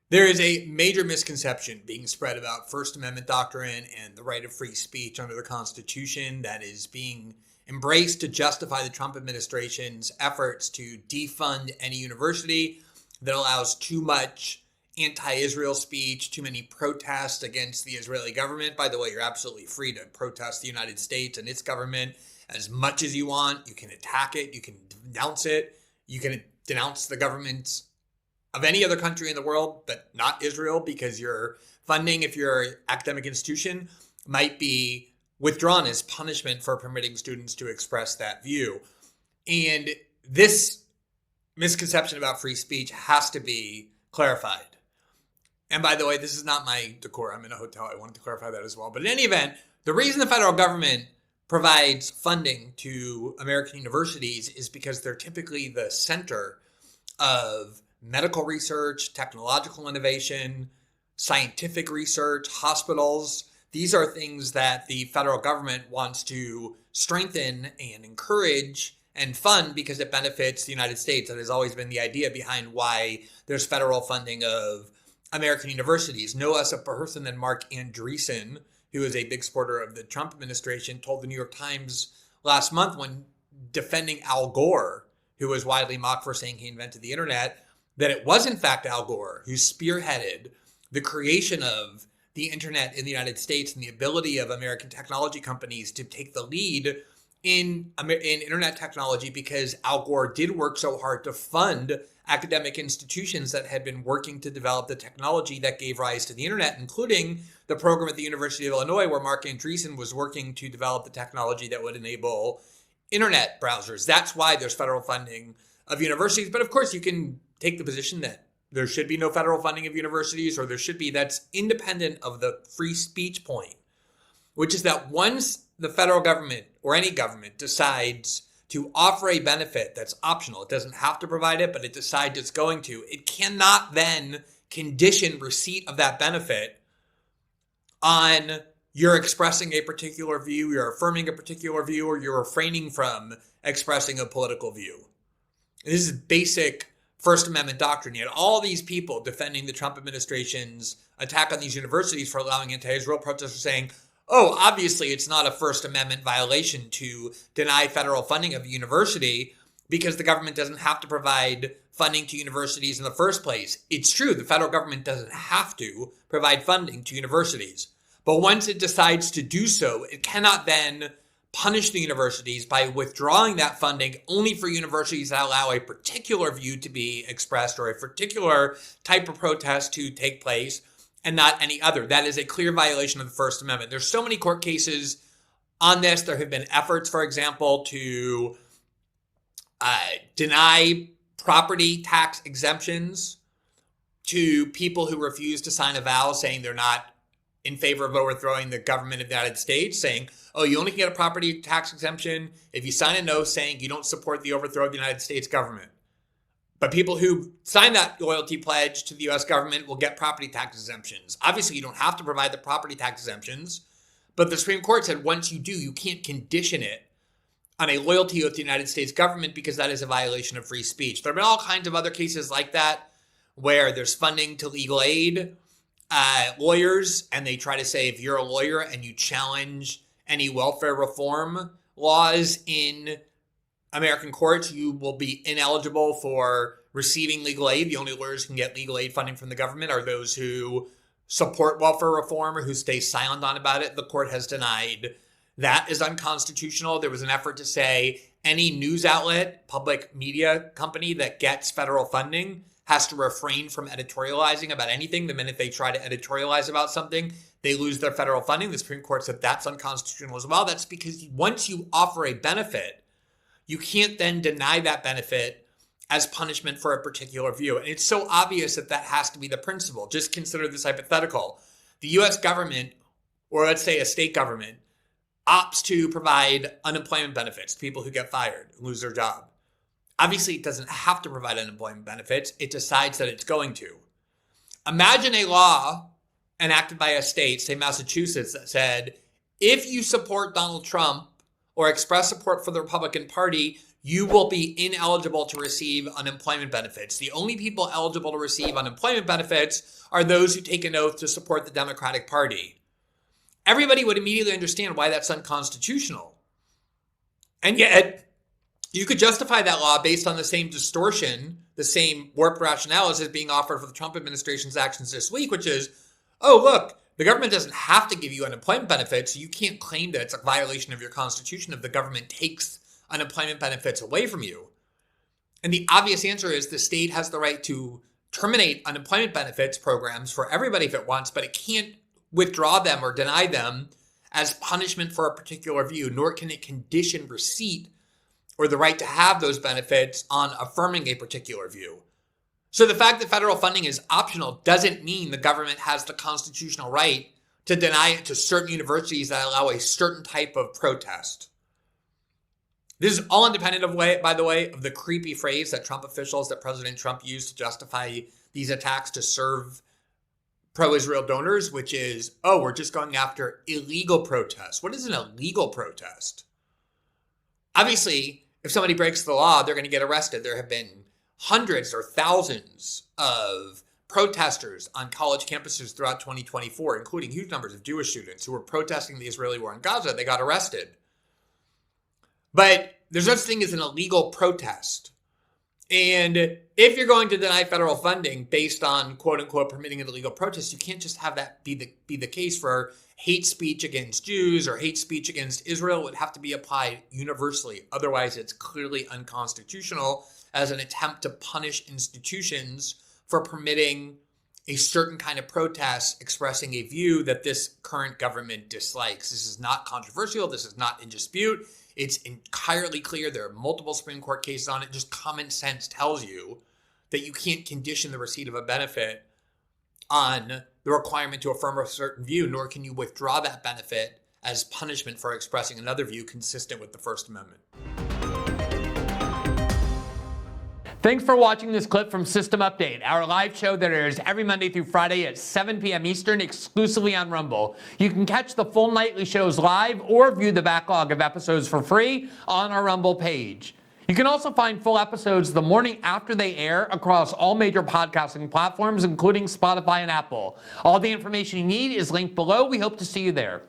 There is a major misconception being spread about First Amendment doctrine and the right of free speech under the Constitution that is being embraced to justify the Trump administration's efforts to defund any university that allows too much anti-Israel speech, too many protests against the Israeli government. By the way, you're absolutely free to protest the United States and its government as much as you want. You can attack it. You can denounce it. You can denounce the government's of any other country in the world, but not Israel, because your funding, if you're an academic institution, might be withdrawn as punishment for permitting students to express that view. And this misconception about free speech has to be clarified. And by the way, this is not my decor. I'm in a hotel. I wanted to clarify that as well. But in any event, the reason the federal government provides funding to American universities is because they're typically the center of medical research, technological innovation, scientific research, hospitals. These are things that the federal government wants to strengthen and encourage and fund because it benefits the United States. That has always been the idea behind why there's federal funding of American universities. No less a person than Mark Andreessen, who is a big supporter of the Trump administration, told the New York Times last month when defending Al Gore, who was widely mocked for saying he invented the internet, that it was in fact Al Gore who spearheaded the creation of the internet in the United States and the ability of American technology companies to take the lead in internet technology, because Al Gore did work so hard to fund academic institutions that had been working to develop the technology that gave rise to the internet, including the program at the University of Illinois where Mark Andreessen was working to develop the technology that would enable internet browsers. That's why there's federal funding of universities. But of course, you can take the position that there should be no federal funding of universities, or there should be. That's independent of the free speech point, which is that once the federal government or any government decides to offer a benefit that's optional, it doesn't have to provide it, but it decides it's going to, it cannot then condition receipt of that benefit on you're expressing a particular view, you're affirming a particular view, or you're refraining from expressing a political view. And this is basic First Amendment doctrine. You had all these people defending the Trump administration's attack on these universities for allowing anti-Israel protesters, saying, oh, obviously it's not a First Amendment violation to deny federal funding of a university because the government doesn't have to provide funding to universities in the first place. It's true, the federal government doesn't have to provide funding to universities. But once it decides to do so, it cannot then punish the universities by withdrawing that funding only for universities that allow a particular view to be expressed or a particular type of protest to take place and not any other. That is a clear violation of the First Amendment. There's so many court cases on this. There have been efforts, for example, to deny property tax exemptions to people who refuse to sign a vow saying they're not in favor of overthrowing the government of the United States, saying, oh, you only can get a property tax exemption if you sign a note saying you don't support the overthrow of the United States government. But people who sign that loyalty pledge to the U.S. government will get property tax exemptions. Obviously, you don't have to provide the property tax exemptions, but the Supreme Court said once you do, you can't condition it on a loyalty with the United States government because that is a violation of free speech. There have been all kinds of other cases like that where there's funding to legal aid lawyers, and they try to say if you're a lawyer and you challenge any welfare reform laws in American courts, you will be ineligible for receiving legal aid. The only lawyers who can get legal aid funding from the government are those who support welfare reform or who stay silent on about it. The court has denied that is unconstitutional. There was an effort to say any news outlet, public media company that gets federal funding has to refrain from editorializing about anything. The minute they try to editorialize about something, they lose their federal funding. The Supreme Court said that's unconstitutional as well. That's because once you offer a benefit, you can't then deny that benefit as punishment for a particular view. And it's so obvious that that has to be the principle. Just consider this hypothetical. The U.S. government, or let's say a state government, opts to provide unemployment benefits to people who get fired, lose their job. Obviously, it doesn't have to provide unemployment benefits. It decides that it's going to. Imagine a law enacted by a state, say Massachusetts, that said, if you support Donald Trump or express support for the Republican Party, you will be ineligible to receive unemployment benefits. The only people eligible to receive unemployment benefits are those who take an oath to support the Democratic Party. Everybody would immediately understand why that's unconstitutional. And yet, you could justify that law based on the same distortion, the same warped rationale as is being offered for the Trump administration's actions this week, which is, oh, look, the government doesn't have to give you unemployment benefits. So you can't claim that it's a violation of your Constitution if the government takes unemployment benefits away from you. And the obvious answer is the state has the right to terminate unemployment benefits programs for everybody if it wants, but it can't withdraw them or deny them as punishment for a particular view, nor can it condition receipt or the right to have those benefits on affirming a particular view. So the fact that federal funding is optional doesn't mean the government has the constitutional right to deny it to certain universities that allow a certain type of protest. This is all independent of, by the way, of the creepy phrase that Trump officials, that President Trump used to justify these attacks to serve pro-Israel donors, which is, oh, we're just going after illegal protests. What is an illegal protest? Obviously, if somebody breaks the law, they're going to get arrested. There have been hundreds or thousands of protesters on college campuses throughout 2024, including huge numbers of Jewish students who were protesting the Israeli war in Gaza. They got arrested. But there's no such thing as an illegal protest. And if you're going to deny federal funding based on, quote unquote, permitting an illegal protest, you can't just have that be the case for hate speech against Jews or hate speech against Israel. It would have to be applied universally. Otherwise, it's clearly unconstitutional as an attempt to punish institutions for permitting a certain kind of protest expressing a view that this current government dislikes. This is not controversial. This is not in dispute. It's entirely clear. There are multiple Supreme Court cases on it. Just common sense tells you that you can't condition the receipt of a benefit on the requirement to affirm a certain view, nor can you withdraw that benefit as punishment for expressing another view consistent with the First Amendment. Thanks for watching this clip from System Update, our live show that airs every Monday through Friday at 7 p.m. Eastern, exclusively on Rumble. You can catch the full nightly shows live or view the backlog of episodes for free on our Rumble page. You can also find full episodes the morning after they air across all major podcasting platforms, including Spotify and Apple. All the information you need is linked below. We hope to see you there.